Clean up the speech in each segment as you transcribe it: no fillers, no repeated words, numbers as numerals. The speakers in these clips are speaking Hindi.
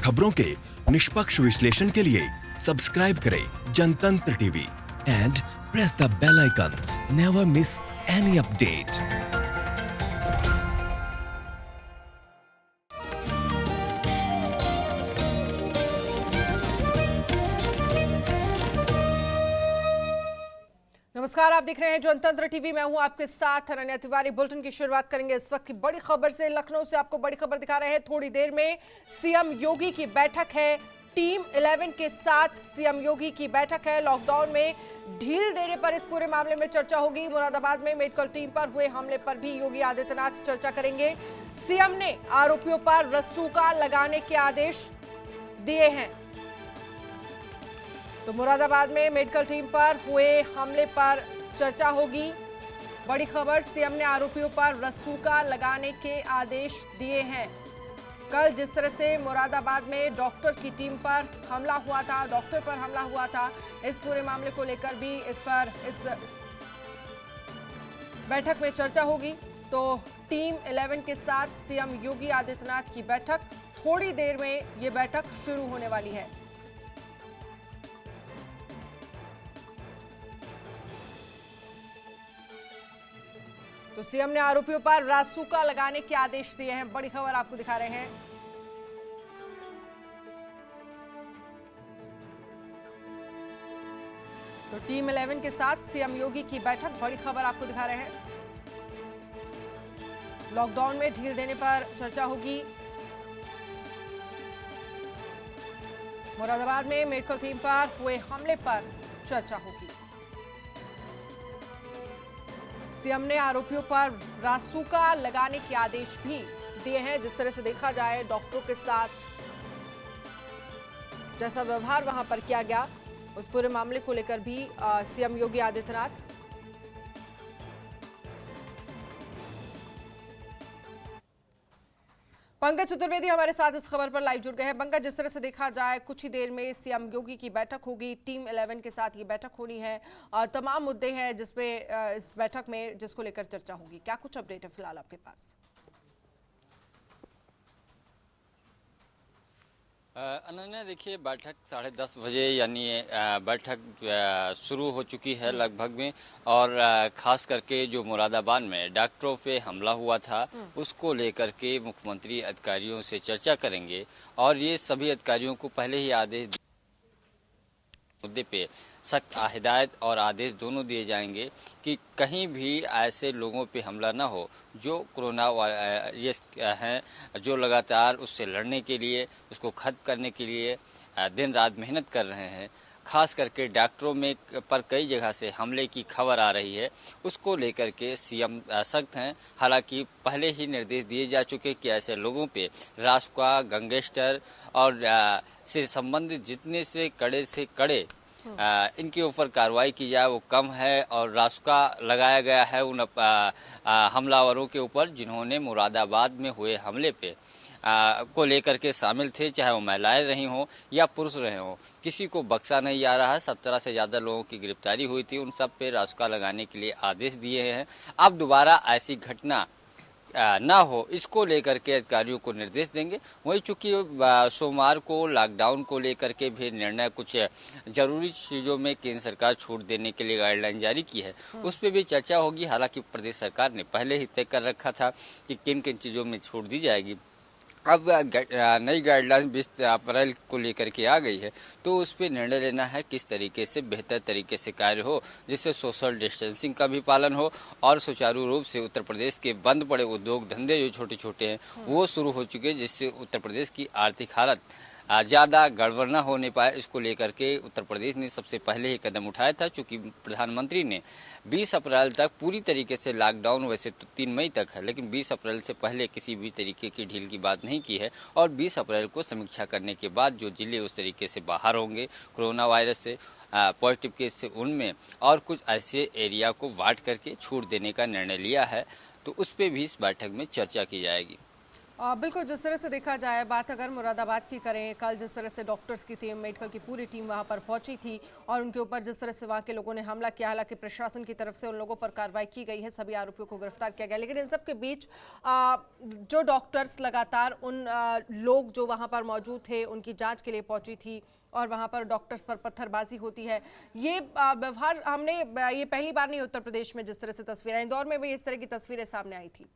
खबरों के निष्पक्ष विश्लेषण के लिए सब्सक्राइब करें Jantantra TV and press the bell icon. Never miss any update. नमस्कार, आप देख रहे हैं जनतंत्र टीवी। मैं हूं आपके साथ अनन्या तिवारी। बुलेटिन की शुरुआत करेंगे इस वक्त की बड़ी खबर से। लखनऊ से आपको बड़ी खबर दिखा रहे हैं। थोड़ी देर में सीएम योगी की बैठक है। टीम 11 के साथ सीएम योगी की बैठक है। लॉकडाउन में ढील देने पर इस पूरे मामले में चर्चा होगी। मुरादाबाद में मेडिकल टीम पर हुए हमले पर भी योगी आदित्यनाथ चर्चा करेंगे। सीएम ने आरोपियों पर रस्सूका लगाने के आदेश दिए हैं। तो मुरादाबाद में मेडिकल टीम पर हुए हमले पर चर्चा होगी। बड़ी खबर, सीएम ने आरोपियों पर रस्सूका लगाने के आदेश दिए हैं। कल जिस तरह से मुरादाबाद में डॉक्टर की टीम पर हमला हुआ था, डॉक्टर पर हमला हुआ था, इस पूरे मामले को लेकर भी इस बैठक में चर्चा होगी। तो टीम 11 के साथ सीएम योगी आदित्यनाथ की बैठक, थोड़ी देर में ये बैठक शुरू होने वाली है। तो सीएम ने आरोपियों पर रासुका लगाने के आदेश दिए हैं। बड़ी खबर आपको दिखा रहे हैं। तो टीम 11 के साथ सीएम योगी की बैठक, बड़ी खबर आपको दिखा रहे हैं। लॉकडाउन में ढील देने पर चर्चा होगी। मुरादाबाद में मेडिकल टीम पर हुए हमले पर चर्चा होगी। सीएम ने आरोपियों पर रासुका लगाने के आदेश भी दिए हैं। जिस तरह से देखा जाए, डॉक्टरों के साथ जैसा व्यवहार वहां पर किया गया, उस पूरे मामले को लेकर भी सीएम योगी आदित्यनाथ पंकज चतुर्वेदी हमारे साथ इस खबर पर लाइव जुड़ गए हैं। पंकज, जिस तरह से देखा जाए, कुछ ही देर में सीएम योगी की बैठक होगी। टीम 11 के साथ ये बैठक होनी है। तमाम मुद्दे हैं जिसपे इस बैठक में जिसको लेकर चर्चा होगी। क्या कुछ अपडेट है फिलहाल आपके पास? अनन्या, देखिए, बैठक 10:30 बजे यानी बैठक शुरू हो चुकी है लगभग में। और खास करके जो मुरादाबाद में डॉक्टरों पे हमला हुआ था, उसको लेकर के मुख्यमंत्री अधिकारियों से चर्चा करेंगे। और ये सभी अधिकारियों को पहले ही आदेश मुद्दे पे सख्त हिदायत और आदेश दोनों दिए जाएंगे कि कहीं भी ऐसे लोगों पे हमला ना हो जो कोरोना ये हैं, जो लगातार उससे लड़ने के लिए, उसको खत्म करने के लिए दिन रात मेहनत कर रहे हैं। खास करके डॉक्टरों में पर कई जगह से हमले की खबर आ रही है, उसको लेकर के सीएम सख्त हैं। हालांकि पहले ही निर्देश दिए जा चुके कि ऐसे लोगों पे रासुका, गैंगस्टर और से संबंधित जितने से कड़े इनके ऊपर कार्रवाई की जाए, वो कम है। और रासुका लगाया गया है उन हमलावरों के ऊपर जिन्होंने मुरादाबाद में हुए हमले पे को लेकर के शामिल थे, चाहे वो महिलाएं रही हों या पुरुष रहे हों। किसी को बख्शा नहीं जा रहा है। 17 से ज़्यादा लोगों की गिरफ्तारी हुई थी, उन सब पे रासुका लगाने के लिए आदेश दिए हैं। अब दोबारा ऐसी घटना ना हो, इसको लेकर के अधिकारियों को निर्देश देंगे। वही चूंकि सोमवार को लॉकडाउन को लेकर के भी निर्णय, कुछ जरूरी चीज़ों में केंद्र सरकार छूट देने के लिए गाइडलाइन जारी की है, उस पर भी चर्चा होगी। हालांकि प्रदेश सरकार ने पहले ही तय कर रखा था कि किन किन चीज़ों में छूट दी जाएगी। अब नई गाइडलाइन 20 अप्रैल को लेकर के आ गई है, तो उस पर निर्णय लेना है किस तरीके से बेहतर तरीके से कार्य हो, जिससे सोशल डिस्टेंसिंग का भी पालन हो और सुचारू रूप से उत्तर प्रदेश के बंद पड़े उद्योग धंधे जो छोटे छोटे हैं वो शुरू हो चुके हैं, जिससे उत्तर प्रदेश की आर्थिक हालत ज़्यादा गड़बड़ न होने पाए। इसको लेकर के उत्तर प्रदेश ने सबसे पहले ही कदम उठाया था। चूँकि प्रधानमंत्री ने 20 अप्रैल तक पूरी तरीके से लॉकडाउन, वैसे तो 3 मई तक है, लेकिन 20 अप्रैल से पहले किसी भी तरीके की ढील की बात नहीं की है। और 20 अप्रैल को समीक्षा करने के बाद जो जिले उस तरीके से बाहर होंगे कोरोना वायरस से पॉजिटिव केस से, उनमें और कुछ ऐसे एरिया को बांट करके छूट देने का निर्णय लिया है। तो उस पर भी इस बैठक में चर्चा की जाएगी। बिल्कुल, जिस तरह से देखा जाए, बात अगर मुरादाबाद की करें, कल जिस तरह से डॉक्टर्स की टीम, मेडिकल की पूरी टीम वहां पर पहुंची थी और उनके ऊपर जिस तरह से वहां के लोगों ने हमला किया, हालांकि प्रशासन की तरफ से उन लोगों पर कार्रवाई की गई है, सभी आरोपियों को गिरफ्तार किया गया। लेकिन इन सब के बीच जो डॉक्टर्स लगातार उन लोग जो वहां पर मौजूद थे उनकी जाँच के लिए पहुंची थी और वहां पर डॉक्टर्स पर पत्थरबाजी होती है, ये व्यवहार हमने ये पहली बार नहीं, उत्तर प्रदेश में जिस तरह से तस्वीरें, इंदौर में भी इस तरह की तस्वीरें सामने आई थी।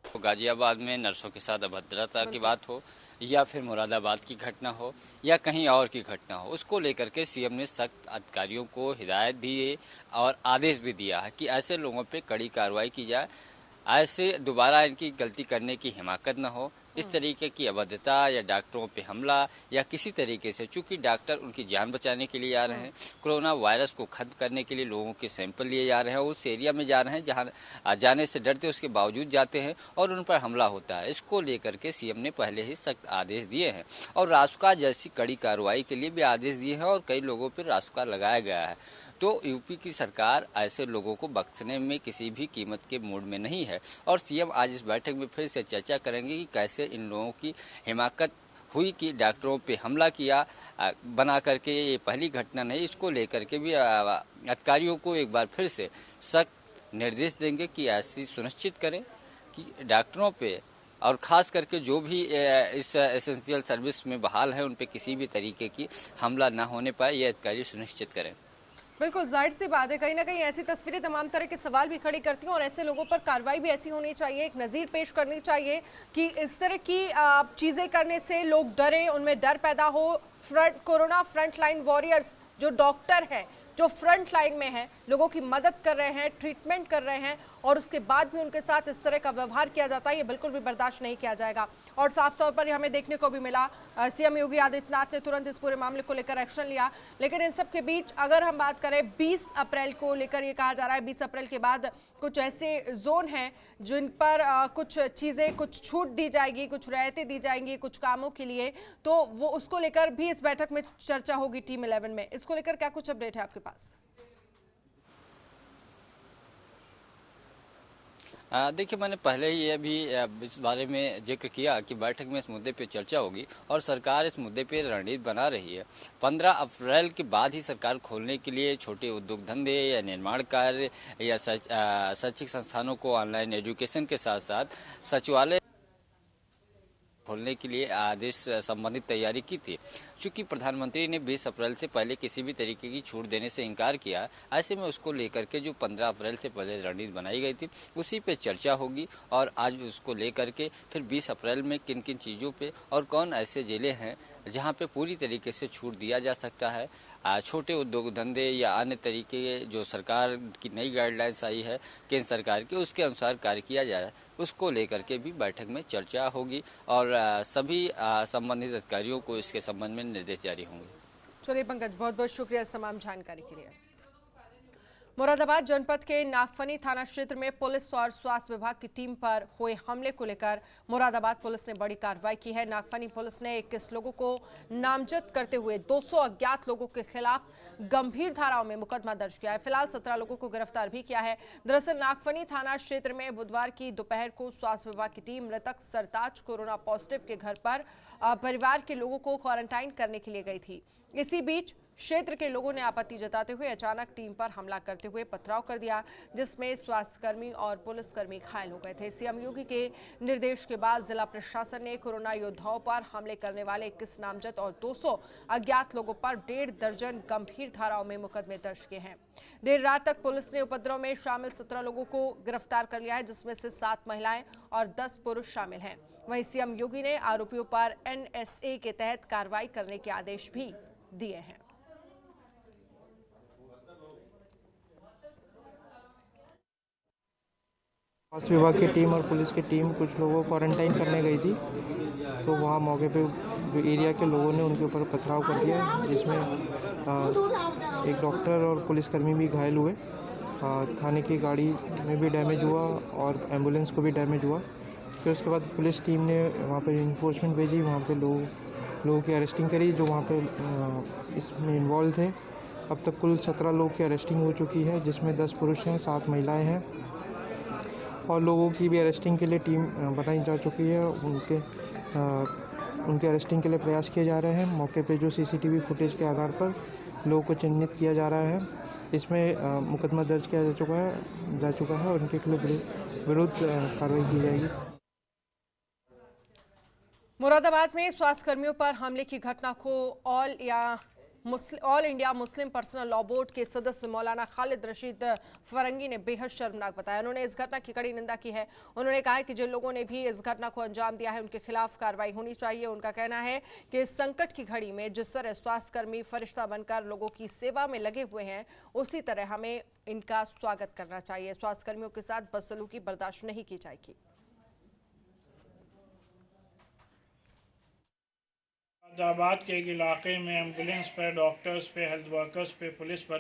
तो गाजियाबाद में नर्सों के साथ अभद्रता की बात हो या फिर मुरादाबाद की घटना हो या कहीं और की घटना हो, उसको लेकर के सीएम ने सख्त अधिकारियों को हिदायत दी है और आदेश भी दिया है कि ऐसे लोगों पे कड़ी कार्रवाई की जाए, ऐसे दोबारा इनकी गलती करने की हिमाकत न हो। इस तरीके की अभद्रता या डॉक्टरों पे हमला या किसी तरीके से, चूंकि डॉक्टर उनकी जान बचाने के लिए आ रहे हैं, कोरोना वायरस को खत्म करने के लिए लोगों के सैंपल लिए जा रहे हैं, उस एरिया में जा रहे हैं जहां जाने से डरते उसके बावजूद जाते हैं और उन पर हमला होता है। इसको लेकर के सीएम ने पहले ही सख्त आदेश दिए हैं और रासुका जैसी कड़ी कार्रवाई के लिए भी आदेश दिए हैं और कई लोगों पर रासुका लगाया गया है। तो यूपी की सरकार ऐसे लोगों को बख्शने में किसी भी कीमत के मूड में नहीं है और सीएम आज इस बैठक में फिर से चर्चा करेंगे कि कैसे इन लोगों की हिमाकत हुई कि डॉक्टरों पे हमला किया बना करके। ये पहली घटना नहीं, इसको लेकर के भी अधिकारियों को एक बार फिर से सख्त निर्देश देंगे कि ऐसी सुनिश्चित करें कि डॉक्टरों पे और ख़ास करके जो भी इस एसेंशियल सर्विस में बहाल है उन पे किसी भी तरीके की हमला ना होने पाए, ये अधिकारी सुनिश्चित करें। बिल्कुल, जाहिर सी बात है, कहीं ना कहीं ऐसी तस्वीरें तमाम तरह के सवाल भी खड़ी करती हैं और ऐसे लोगों पर कार्रवाई भी ऐसी होनी चाहिए, एक नज़ीर पेश करनी चाहिए कि इस तरह की चीज़ें करने से लोग डरें, उनमें डर पैदा हो। कोरोना फ्रंट लाइन वॉरियर्स जो डॉक्टर हैं, जो फ्रंट लाइन में हैं, लोगों की मदद कर रहे हैं, ट्रीटमेंट कर रहे हैं और उसके बाद भी उनके साथ इस तरह का व्यवहार किया जाता है, ये बिल्कुल भी बर्दाश्त नहीं किया जाएगा। और साफ तौर पर हमें देखने को भी मिला, सीएम योगी आदित्यनाथ ने तुरंत इस पूरे मामले को लेकर एक्शन लिया। लेकिन इन सब के बीच अगर हम बात करें 20 अप्रैल को लेकर, ये कहा जा रहा है 20 अप्रैल के बाद कुछ ऐसे जोन हैं जिन पर कुछ चीज़ें, कुछ छूट दी जाएगी, कुछ रियायतें दी जाएंगी कुछ कामों के लिए, तो वो उसको लेकर भी इस बैठक में चर्चा होगी टीम 11 में। इसको लेकर क्या कुछ अपडेट है आपके पास? देखिए, मैंने पहले ही ये भी इस बारे में जिक्र किया कि बैठक में इस मुद्दे पे चर्चा होगी और सरकार इस मुद्दे पे रणनीति बना रही है। 15 अप्रैल के बाद ही सरकार खोलने के लिए छोटे उद्योग धंधे या निर्माण कार्य या शैक्षिक संस्थानों को ऑनलाइन एजुकेशन के साथ साथ सचिवालय खोलने के लिए आदेश संबंधित तैयारी की थी। चूंकि प्रधानमंत्री ने 20 अप्रैल से पहले किसी भी तरीके की छूट देने से इनकार किया, ऐसे में उसको लेकर के जो 15 अप्रैल से पहले रणनीति बनाई गई थी उसी पे चर्चा होगी और आज उसको लेकर के फिर 20 अप्रैल में किन किन चीज़ों पे और कौन ऐसे जिले हैं जहां पे पूरी तरीके से छूट दिया जा सकता है, छोटे उद्योग धंधे या अन्य तरीके जो सरकार की नई गाइडलाइंस आई है केंद्र सरकार की, उसके अनुसार कार्य किया जाए, उसको लेकर के भी बैठक में चर्चा होगी और सभी संबंधित अधिकारियों को इसके संबंध में निर्देश जारी होंगे। चलिए पंकज, बहुत बहुत शुक्रिया इस तमाम जानकारी के लिए। मुरादाबाद जनपद के नागफनी थाना क्षेत्र में पुलिस और स्वास्थ्य विभाग की टीम पर हुए हमले को लेकर मुरादाबाद पुलिस ने बड़ी कार्रवाई की है। नागफनी पुलिस ने 21 लोगों को नामजद करते हुए 200 अज्ञात लोगों के खिलाफ गंभीर धाराओं में मुकदमा दर्ज किया है। फिलहाल 17 लोगों को गिरफ्तार भी किया है। दरअसल नागफनी थाना क्षेत्र में बुधवार की दोपहर को स्वास्थ्य विभाग की टीम मृतक सरताज कोरोना पॉजिटिव के घर पर परिवार के लोगों को क्वारंटाइन करने के लिए गई थी। इसी बीच क्षेत्र के लोगों ने आपत्ति जताते हुए अचानक टीम पर हमला करते हुए पथराव कर दिया, जिसमें स्वास्थ्यकर्मी और पुलिसकर्मी घायल हो गए थे। सीएम योगी के निर्देश के बाद जिला प्रशासन ने कोरोना योद्धाओं पर हमले करने वाले 21 नामजद और 200 अज्ञात लोगों पर 1.5 दर्जन गंभीर धाराओं में मुकदमे दर्ज किए हैं। देर रात तक पुलिस ने उपद्रव में शामिल 17 लोगों को गिरफ्तार कर लिया है, जिसमें से 7 महिलाएं और 10 पुरुष शामिल हैं। वहीं सीएम योगी ने आरोपियों पर NSA के तहत कार्रवाई करने के आदेश भी दिए हैं। स्वास्थ्य विभाग की टीम और पुलिस की टीम कुछ लोगों को क्वारंटाइन करने गई थी, तो वहाँ मौके पे जो एरिया के लोगों ने उनके ऊपर पथराव कर दिया, जिसमें एक डॉक्टर और पुलिसकर्मी भी घायल हुए। थाने की गाड़ी में भी डैमेज हुआ और एम्बुलेंस को भी डैमेज हुआ। फिर उसके बाद पुलिस टीम ने वहाँ पर इन्फोर्समेंट भेजी, वहाँ पे लोगों की अरेस्टिंग करी जो वहाँ पे इसमें इन्वॉल्व थे। अब तक कुल 17 लोग की अरेस्टिंग हो चुकी है, जिसमें 10 पुरुष हैं, 7 महिलाएं हैं और लोगों की भी अरेस्टिंग के लिए टीम बनाई जा चुकी है। उनके अरेस्टिंग के लिए प्रयास किए जा रहे हैं। मौके पे जो सीसीटीवी फुटेज के आधार पर लोगों को चिन्हित किया जा रहा है। इसमें मुकदमा दर्ज किया जा चुका है और उनके विरुद्ध कार्रवाई की जाएगी। मुरादाबाद में स्वास्थ्य कर्मियों पर हमले की घटना को all India Muslim personal law board के सदस्य मौलाना खालिद रशीद फरंगी ने बेहद शर्मनाक बताया। उन्होंने इस घटना की कड़ी निंदा की है। उन्होंने कहा है कि जिन लोगों ने भी इस घटना को अंजाम दिया है उनके खिलाफ कार्रवाई होनी चाहिए। उनका कहना है कि इस संकट की घड़ी में जिस तरह स्वास्थ्यकर्मी फरिश्ता बनकर लोगों की सेवा में लगे हुए हैं, उसी तरह हमें इनका स्वागत करना चाहिए। स्वास्थ्यकर्मियों के साथ बदसलूकी बर्दाश्त नहीं की जाएगी। मुरादाबाद के एक इलाके में एम्बुलेंस पर, डॉक्टर्स पे, हेल्थ वर्कर्स पे, पुलिस पर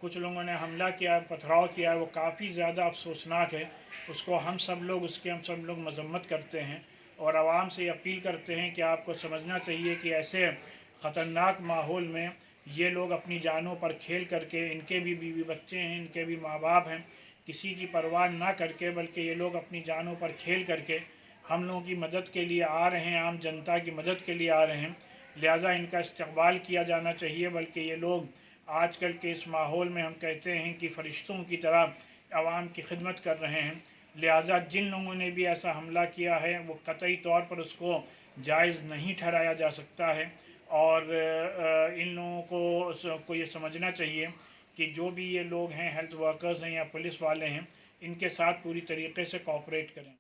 कुछ लोगों ने हमला किया, पथराव किया, वो काफ़ी ज़्यादा अफसोसनाक है। उसको हम सब लोग मजम्मत करते हैं और आवाम से अपील करते हैं कि आपको समझना चाहिए कि ऐसे ख़तरनाक माहौल में ये लोग अपनी जानों पर खेल करके, इनके भी बीवी बच्चे हैं, इनके भी माँ बाप हैं, किसी की परवाह ना करके, बल्कि ये लोग अपनी जानों पर खेल करके हम लोगों की मदद के लिए आ रहे हैं, आम जनता की मदद के लिए आ रहे हैं। लिहाजा इनका इस्तक़बाल किया जाना चाहिए। बल्कि ये लोग आजकल के इस माहौल में हम कहते हैं कि फ़रिश्तों की तरह आवाम की खिदमत कर रहे हैं। लिहाजा जिन लोगों ने भी ऐसा हमला किया है वो कतई तौर पर उसको जायज़ नहीं ठहराया जा सकता है और इन लोगों को ये समझना चाहिए कि जो भी ये लोग हैं, हेल्थ वर्कर्स हैं या पुलिस वाले हैं, इनके साथ पूरी तरीके से कोऑपरेट करें।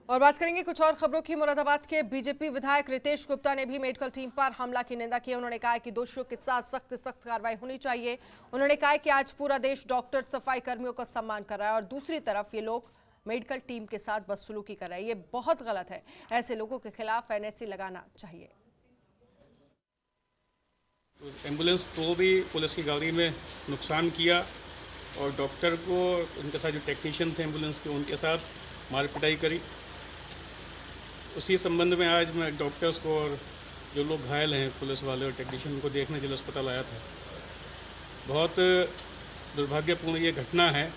और बात करेंगे कुछ और खबरों की। मुरादाबाद के बीजेपी विधायक रितेश गुप्ता ने भी मेडिकल टीम पर हमला की निंदा की। उन्होंने कहा कि दोषियों के साथ सख्त कार्रवाई होनी चाहिए। उन्होंने कहा कि आज पूरा देश डॉक्टर, सफाई कर्मियों का सम्मान कर रहा है और दूसरी तरफ ये लोग मेडिकल टीम के साथ बदसलूकी कर रहे हैं। ये बहुत गलत है। ऐसे लोगों के खिलाफ एनएसी लगाना चाहिए। एम्बुलेंस को भी पुलिस की गाड़ी में नुकसान किया और डॉक्टर को, उनके साथ जो टेक्नीशियन थे एम्बुलेंस के, उनके साथ मार पिटाई करी। उसी संबंध में आज मैं डॉक्टर्स को और जो लोग घायल हैं, पुलिस वाले और टेक्नीशियन को देखने के लिए अस्पताल आया था। बहुत दुर्भाग्यपूर्ण ये घटना है।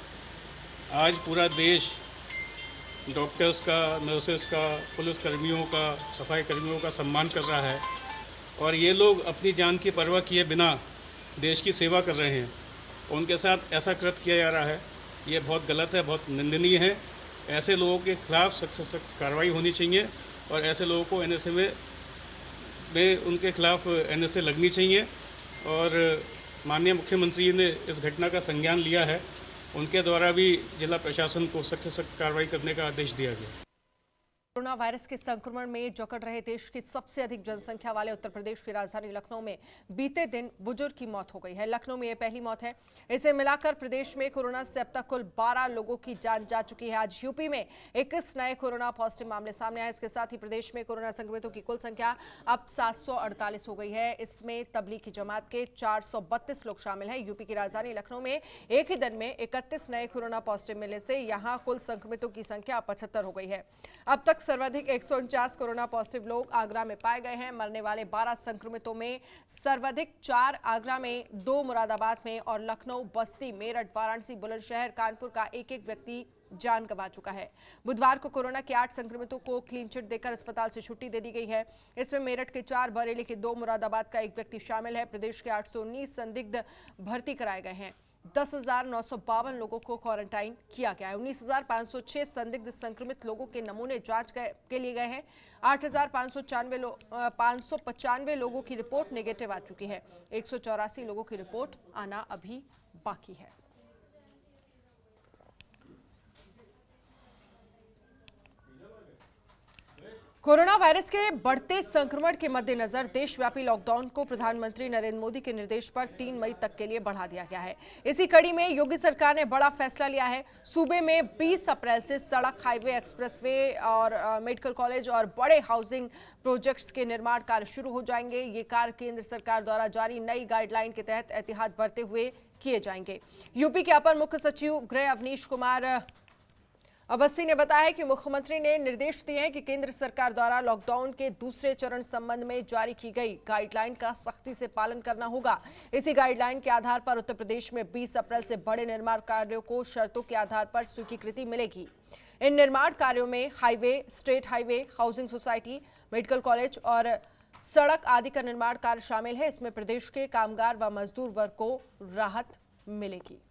आज पूरा देश डॉक्टर्स का, नर्सेस का, पुलिस कर्मियों का, सफाई कर्मियों का सम्मान कर रहा है और ये लोग अपनी जान की परवाह किए बिना देश की सेवा कर रहे हैं। उनके साथ ऐसा कृत्य किया जा रहा है, ये बहुत गलत है, बहुत निंदनीय है। ऐसे लोगों के खिलाफ सख्त से सख्त कार्रवाई होनी चाहिए और ऐसे लोगों को एनएसए में उनके खिलाफ एनएसए लगनी चाहिए। और माननीय मुख्यमंत्री ने इस घटना का संज्ञान लिया है। उनके द्वारा भी जिला प्रशासन को सख्त से सख्त कार्रवाई करने का आदेश दिया गया। कोरोना वायरस के संक्रमण में जकड़ रहे देश की सबसे अधिक जनसंख्या वाले उत्तर प्रदेश की राजधानी लखनऊ में बीते दिन बुजुर्ग की मौत हो गई है। लखनऊ में यह पहली मौत है। इसे मिलाकर प्रदेश में कोरोना से अब तक कुल 12 लोगों की जान जा चुकी है। आज यूपी में 21 नए कोरोना पॉजिटिव मामले सामने आए। इसके साथ ही प्रदेश में कोरोना संक्रमितों की कुल संख्या अब 748 हो गई है। इसमें तबलीगी जमात के 432 लोग शामिल हैं। यूपी की राजधानी लखनऊ में एक ही दिन में 31 नए कोरोना पॉजिटिव मिलने से यहां कुल संक्रमितों की संख्या 75 हो गई है। अब तक सर्वाधिक 149 कोरोना पॉजिटिव लोग आगरा में पाए गए हैं। मरने वाले 12 संक्रमितों में सर्वाधिक 4 आगरा में, 2 मुरादाबाद में और लखनऊ, बस्ती, मेरठ, वाराणसी, बुलंदशहर, कानपुर का एक एक व्यक्ति जान गंवा चुका है। बुधवार को कोरोना के 8 संक्रमितों को क्लीन चिट देकर अस्पताल से छुट्टी दे दी गई है। इसमें मेरठ के 4, बरेली के 2, मुरादाबाद का 1 व्यक्ति शामिल है। प्रदेश के 819 संदिग्ध भर्ती कराए गए हैं। 10,952 लोगों को क्वारंटाइन किया गया है। 19,506 संदिग्ध संक्रमित लोगों के नमूने जांच के लिए गए हैं। 8,595 लोगों की रिपोर्ट नेगेटिव आ चुकी है। 184 लोगों की रिपोर्ट आना अभी बाकी है। कोरोना वायरस के बढ़ते संक्रमण के मद्देनजर देशव्यापी लॉकडाउन को प्रधानमंत्री नरेंद्र मोदी के निर्देश पर 3 मई तक के लिए बढ़ा दिया गया है। इसी कड़ी में योगी सरकार ने बड़ा फैसला लिया है। सूबे में 20 अप्रैल से सड़क, हाईवे, एक्सप्रेसवे और मेडिकल कॉलेज और बड़े हाउसिंग प्रोजेक्ट्स के निर्माण कार्य शुरू हो जाएंगे। ये कार्य केंद्र सरकार द्वारा जारी नई गाइडलाइन के तहत एहतियात बरते हुए किए जाएंगे। यूपी के अपर मुख्य सचिव गृह अवनीश कुमार अवस्थी ने बताया कि मुख्यमंत्री ने निर्देश दिए हैं कि केंद्र सरकार द्वारा लॉकडाउन के दूसरे चरण संबंध में जारी की गई गाइडलाइन का सख्ती से पालन करना होगा। इसी गाइडलाइन के आधार पर उत्तर प्रदेश में 20 अप्रैल से बड़े निर्माण कार्यों को शर्तों के आधार पर स्वीकृति मिलेगी। इन निर्माण कार्यों में highway, state highway, housing society, medical college और सड़क आदि का निर्माण कार्य शामिल है। इसमें प्रदेश के कामगार व मजदूर वर्ग को राहत मिलेगी।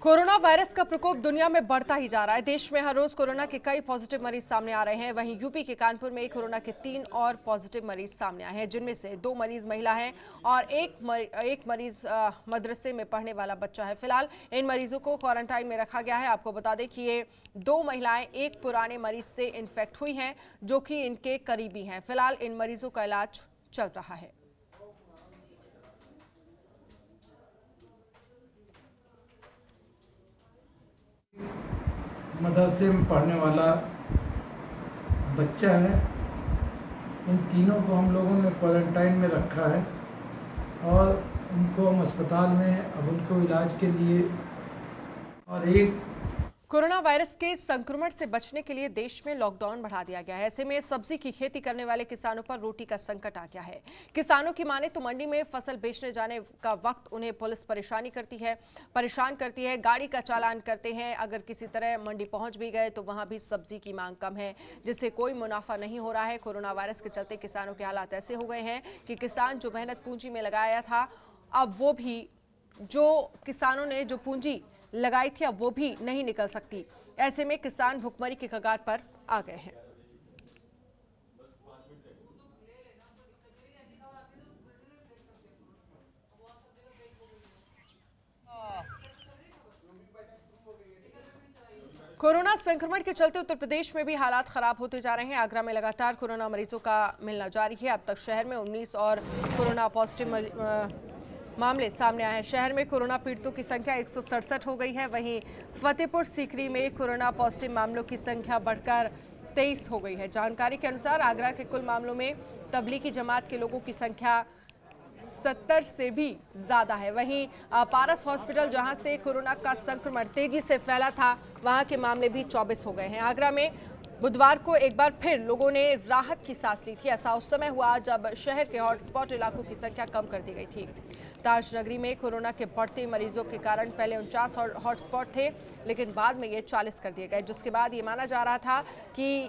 कोरोना वायरस का प्रकोप दुनिया में बढ़ता ही जा रहा है। देश में हर रोज कोरोना के कई पॉजिटिव मरीज सामने आ रहे हैं। वहीं यूपी के कानपुर में कोरोना के 3 और पॉजिटिव मरीज सामने आए हैं, जिनमें से 2 मरीज महिला हैं और एक मरीज मदरसे में पढ़ने वाला बच्चा है। फिलहाल इन मरीजों को क्वारंटाइन में रखा गया है। आपको बता दें कि ये 2 महिलाएं एक पुराने मरीज से इन्फेक्ट हुई हैं, जो कि इनके करीबी हैं। फिलहाल इन मरीजों का इलाज चल रहा है। मदरसे में पढ़ने वाला बच्चा है। इन तीनों को हम लोगों ने क्वारंटाइन में रखा है और उनको हम अस्पताल में अब उनको इलाज के लिए और एक कोरोना वायरस के संक्रमण से बचने के लिए देश में लॉकडाउन बढ़ा दिया गया है। ऐसे में सब्जी की खेती करने वाले किसानों पर रोटी का संकट आ गया है। किसानों की माने तो मंडी में फसल बेचने जाने का वक्त उन्हें पुलिस परेशान करती है, गाड़ी का चालान करते हैं। अगर किसी तरह मंडी पहुंच भी गए तो वहां भी सब्जी की मांग कम है, जिससे कोई मुनाफा नहीं हो रहा है। कोरोना वायरस के चलते किसानों के हालात ऐसे हो गए हैं कि किसान जो मेहनत पूंजी में लगाया था, अब वो भी जो किसानों ने जो पूंजी लगाई थी अब वो भी नहीं निकल सकती। ऐसे में किसान भुखमरी के कगार पर आ गए हैं। कोरोना संक्रमण के चलते उत्तर प्रदेश में भी हालात खराब होते जा रहे हैं। आगरा में लगातार कोरोना मरीजों का मिलना जारी है। अब तक शहर में 19 और कोरोना पॉजिटिव मामले सामने आए हैं। शहर में कोरोना पीड़ितों की संख्या 167 हो गई है। वहीं फतेहपुर सीकरी में कोरोना पॉजिटिव मामलों की संख्या बढ़कर 23 हो गई है। जानकारी के अनुसार आगरा के कुल मामलों में तबलीगी जमात के लोगों की संख्या 70 से भी ज्यादा है। वहीं पारस हॉस्पिटल, जहां से कोरोना का संक्रमण तेजी से फैला था, वहां के मामले भी 24 हो गए हैं। आगरा में बुधवार को एक बार फिर लोगों ने राहत की सांस ली थी। ऐसा उस समय हुआ जब शहर के हॉटस्पॉट इलाकों की संख्या कम कर दी गई थी। ताजनगरी में कोरोना के बढ़ते मरीजों के कारण पहले 49 हॉटस्पॉट थे, लेकिन बाद में ये 40 कर दिए गए, जिसके बाद ये माना जा रहा था कि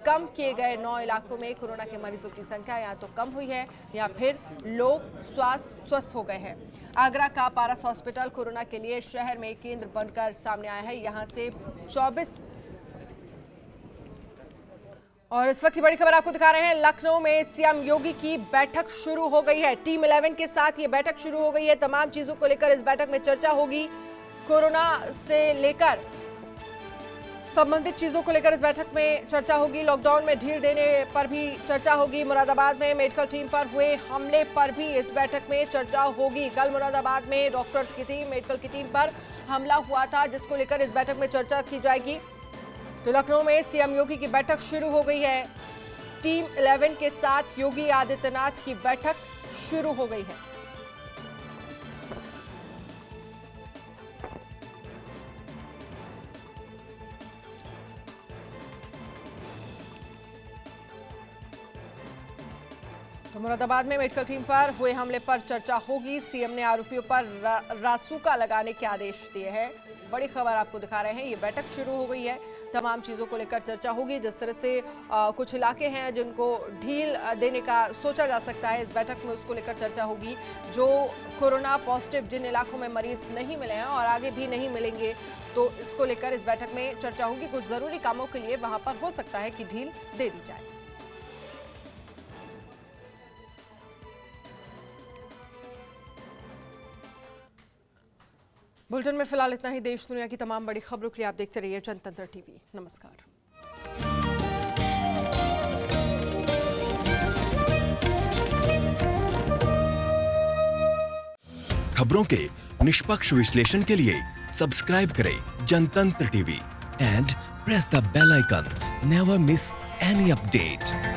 कम किए गए 9 इलाकों में कोरोना के मरीजों की संख्या या तो कम हुई है या फिर लोग स्वस्थ हो गए हैं। आगरा का पारस हॉस्पिटल कोरोना के लिए शहर में केंद्र बनकर सामने आया है। यहाँ से 24 और इस वक्त की बड़ी खबर आपको दिखा रहे हैं। लखनऊ में सीएम योगी की बैठक शुरू हो गई है। टीम 11 के साथ ये बैठक शुरू हो गई है। तमाम चीजों को लेकर इस बैठक में चर्चा होगी। कोरोना से लेकर संबंधित चीजों को लेकर इस बैठक में चर्चा होगी। लॉकडाउन में ढील देने पर भी चर्चा होगी। मुरादाबाद में मेडिकल टीम पर हुए हमले पर भी इस बैठक में चर्चा होगी। कल मुरादाबाद में डॉक्टर्स की टीम, मेडिकल की टीम पर हमला हुआ था, जिसको लेकर इस बैठक में चर्चा की जाएगी। तो लखनऊ में सीएम योगी की बैठक शुरू हो गई है। टीम 11 के साथ योगी आदित्यनाथ की बैठक शुरू हो गई है। तो मुरादाबाद में मेडिकल टीम पर हुए हमले पर चर्चा होगी। सीएम ने आरोपियों पर रासुका लगाने के आदेश दिए हैं। बड़ी खबर आपको दिखा रहे हैं। ये बैठक शुरू हो गई है। तमाम चीज़ों को लेकर चर्चा होगी। जिस तरह से कुछ इलाके हैं जिनको ढील देने का सोचा जा सकता है, इस बैठक में उसको लेकर चर्चा होगी। जो कोरोना पॉजिटिव जिन इलाकों में मरीज नहीं मिले हैं और आगे भी नहीं मिलेंगे, तो इसको लेकर इस बैठक में चर्चा होगी। कुछ ज़रूरी कामों के लिए वहाँ पर हो सकता है कि ढील दे दी जाए। बुलेटिन में फिलहाल इतना ही। देश दुनिया की तमाम बड़ी खबरों के लिए आप देखते रहिए जनतंत्र टीवी। नमस्कार। खबरों के निष्पक्ष विश्लेषण के लिए सब्सक्राइब करें Jantantra TV and press the bell icon. Never miss any update.